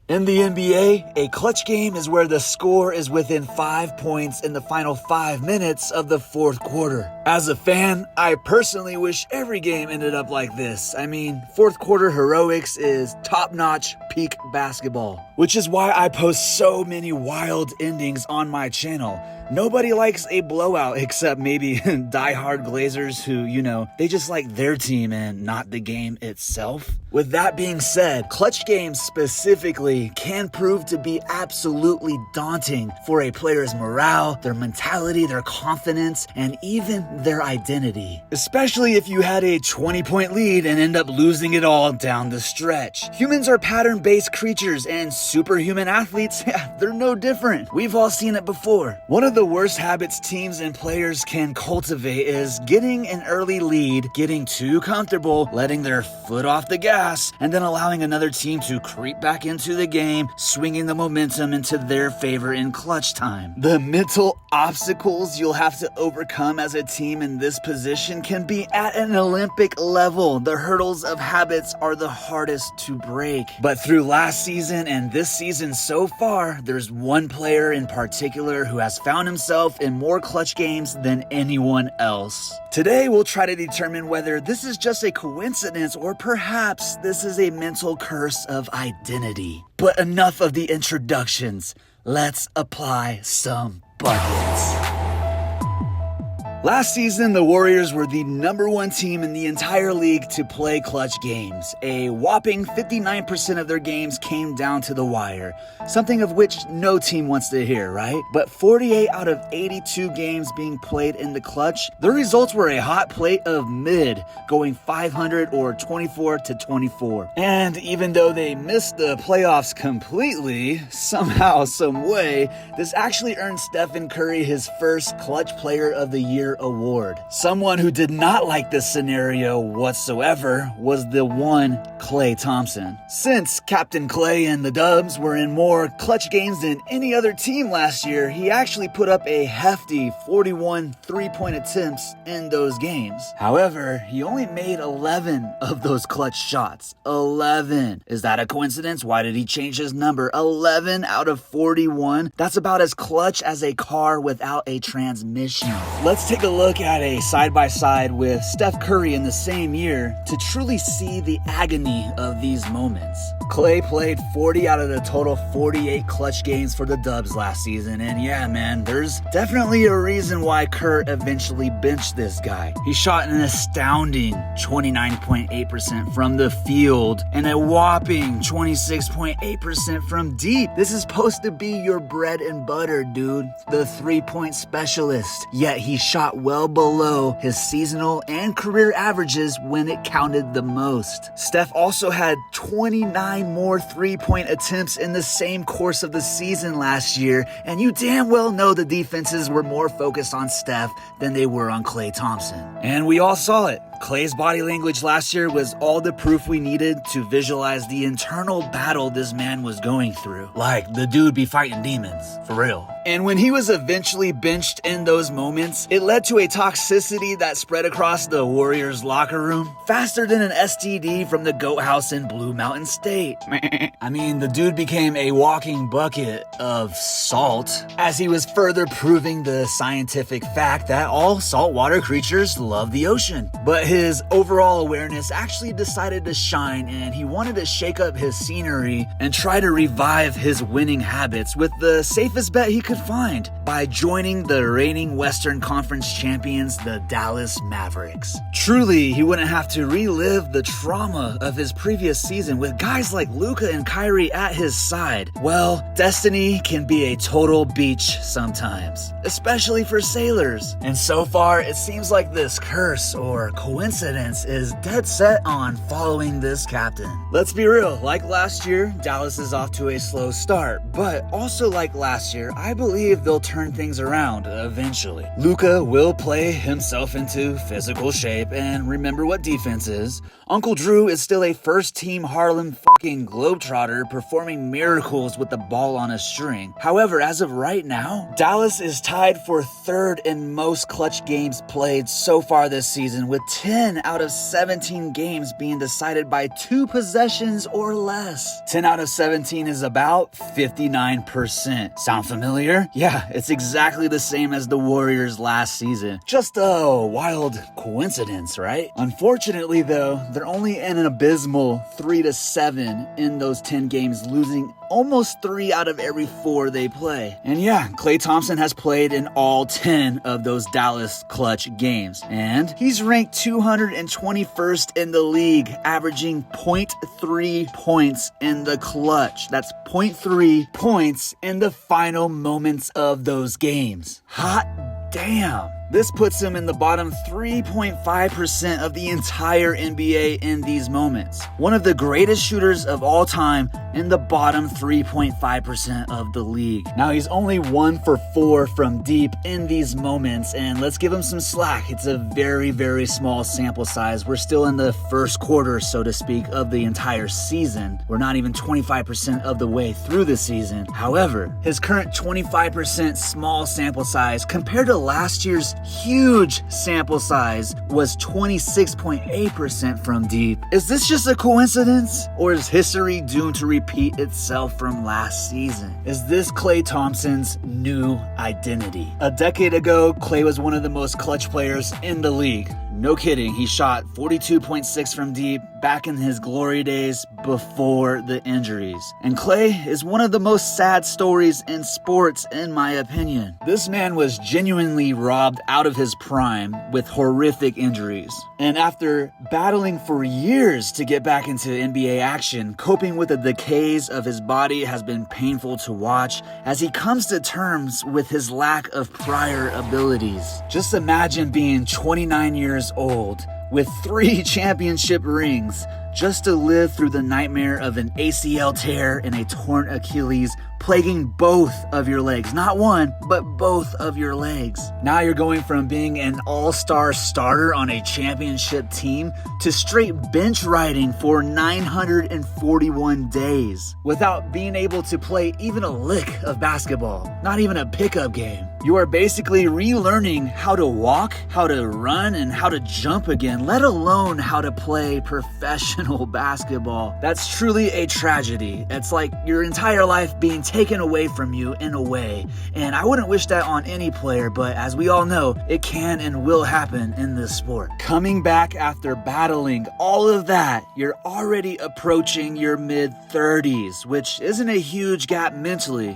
In the NBA, a clutch game is where the score is within 5 points in the final 5 minutes of the fourth quarter. As a fan, I personally wish every game ended up like this. I mean, fourth quarter heroics is top-notch peak basketball, which is why I post so many wild endings on my channel. Nobody likes a blowout except maybe diehard Glazers who, they just like their team and not the game itself. With that being said, clutch games specifically can prove to be absolutely daunting for a player's morale, their mentality, their confidence, and even their identity. Especially if you had a 20-point lead and end up losing it all down the stretch. Humans are pattern-based creatures, and superhuman athletes, they're no different. We've all seen it before. One of the worst habits teams and players can cultivate is getting an early lead, getting too comfortable, letting their foot off the gas, and then allowing another team to creep back into the game, swinging the momentum into their favor in clutch time. The mental obstacles you'll have to overcome as a team in this position can be at an Olympic level. The hurdles of habits are the hardest to break. But through last season and this season so far, there's one player in particular who has found himself in more clutch games than anyone else. Today, we'll try to determine whether this is just a coincidence or perhaps this is a mental curse of identity. But enough of the introductions. Let's apply some buckets. Last season, the Warriors were the #1 team in the entire league to play clutch games. A whopping 59% of their games came down to the wire, something of which no team wants to hear, right? But 48 out of 82 games being played in the clutch, the results were a hot plate of mid, going 500 or 24-24. And even though they missed the playoffs completely, somehow, some way, this actually earned Stephen Curry his first Clutch Player of the Year award. Someone who did not like this scenario whatsoever was the one Klay Thompson. Since Captain Klay and the Dubs were in more clutch games than any other team last year, he actually put up a hefty 41 three-point attempts in those games. However, he only made 11 of those clutch shots. 11. Is that a coincidence? Why did he change his number? 11 out of 41? That's about as clutch as a car without a transmission. Let's take a look at a side-by-side with Steph Curry in the same year to truly see the agony of these moments. Klay played 40 out of the total 48 clutch games for the Dubs last season, and yeah, man, there's definitely a reason why Kerr eventually benched this guy. He shot an astounding 29.8% from the field and a whopping 26.8% from deep. This is supposed to be your bread and butter, dude. The three-point specialist. Yet he shot well below his seasonal and career averages when it counted the most. Steph also had 29 more three-point attempts in the same course of the season last year, and you damn well know the defenses were more focused on Steph than they were on Klay Thompson. And we all saw it. Klay's body language last year was all the proof we needed to visualize the internal battle this man was going through. Like, the dude be fighting demons, for real. And when he was eventually benched in those moments, it led to a toxicity that spread across the Warriors locker room faster than an STD from the goat house in Blue Mountain State. I mean, the dude became a walking bucket of salt as he was further proving the scientific fact that all saltwater creatures love the ocean. But his overall awareness actually decided to shine, and he wanted to shake up his scenery and try to revive his winning habits with the safest bet he could find by joining the reigning Western Conference champions, the Dallas Mavericks. Truly, he wouldn't have to relive the trauma of his previous season with guys like Luka and Kyrie at his side. Well, destiny can be a total beach sometimes, especially for sailors. And so far, it seems like this curse or coincidence is dead set on following this captain. Let's be real, like last year, Dallas is off to a slow start, but also like last year, I believe they'll turn things around eventually. Luka will play himself into physical shape, and remember what defense is. Uncle Drew is still a first-team Harlem fucking Globetrotter performing miracles with the ball on a string. However, as of right now, Dallas is tied for third in most clutch games played so far this season with 10 10 out of 17 games being decided by 2 possessions or less. 10 out of 17 is about 59%. Sound familiar? Yeah, it's exactly the same as the Warriors last season. Just a wild coincidence, right? Unfortunately though, they're only in an abysmal 3-7 in those 10 games, losing almost 3 out of every 4 they play. And yeah, Klay Thompson has played in all 10 of those Dallas clutch games. And he's ranked 221st in the league, averaging 0.3 points in the clutch. That's 0.3 points in the final moments of those games. Hot damn. This puts him in the bottom 3.5% of the entire NBA in these moments. One of the greatest shooters of all time in the bottom 3.5% of the league. Now he's only 1 for 4 from deep in these moments, and let's give him some slack. It's a very, very small sample size. We're still in the first quarter, so to speak, of the entire season. We're not even 25% of the way through the season. However, his current 25% small sample size compared to last year's huge sample size was 26.8% from deep. Is this just a coincidence? Or is history doomed to repeat itself from last season? Is this Klay Thompson's new identity? A decade ago, Klay was one of the most clutch players in the league. No kidding, he shot 42.6 from deep back in his glory days before the injuries. And Klay is one of the most sad stories in sports, in my opinion. This man was genuinely robbed out of his prime with horrific injuries. And after battling for years to get back into NBA action, coping with the decays of his body has been painful to watch as he comes to terms with his lack of prior abilities. Just imagine being 29 years old with 3 championship rings just to live through the nightmare of an ACL tear and a torn Achilles plaguing both of your legs. Not one, but both of your legs. Now you're going from being an all-star starter on a championship team to straight bench riding for 941 days without being able to play even a lick of basketball, not even a pickup game. You are basically relearning how to walk, how to run, and how to jump again, let alone how to play professional basketball. That's truly a tragedy. It's like your entire life being taken away from you in a way, and I wouldn't wish that on any player, but as we all know, it can and will happen in this sport. Coming back after battling all of that, you're already approaching your mid-30s, which isn't a huge gap mentally,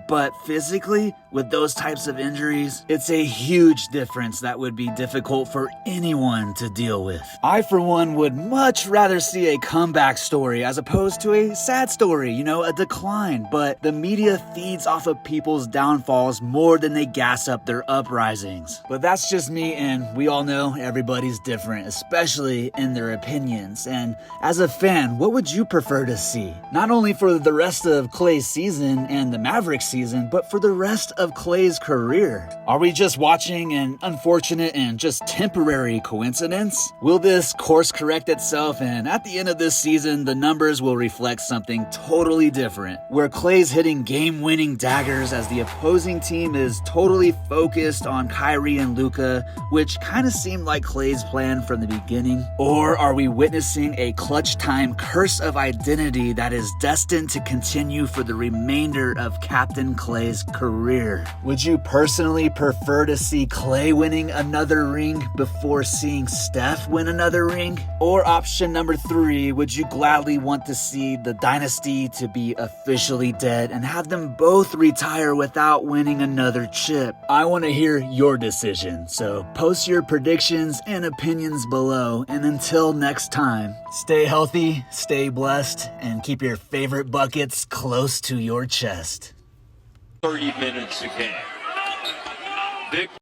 but physically, with those types of injuries, it's a huge difference that would be difficult for anyone to deal with. I, for one, would much rather see a comeback story as opposed to a sad story, a decline, but the media feeds off of people's downfalls more than they gas up their uprisings. But that's just me, and we all know everybody's different, especially in their opinions. And as a fan, what would you prefer to see? Not only for the rest of Klay's season and the Mavericks season, but for the rest of Klay's career. Are we just watching an unfortunate and just temporary coincidence? Will this course correct itself, and at the end of this season, the numbers will reflect something totally different, where Klay's hitting game-winning daggers as the opposing team is totally focused on Kyrie and Luka, which kind of seemed like Klay's plan from the beginning? Or are we witnessing a clutch time curse of identity that is destined to continue for the remainder of Captain Klay's career? Would you personally prefer to see Klay winning another ring before seeing Steph win another ring? Or option number 3, would you gladly want to see the dynasty to be officially dead and have them both retire without winning another chip? I want to hear your decision, so post your predictions and opinions below, and until next time, stay healthy, stay blessed, and keep your favorite buckets close to your chest. 30 minutes a game. Big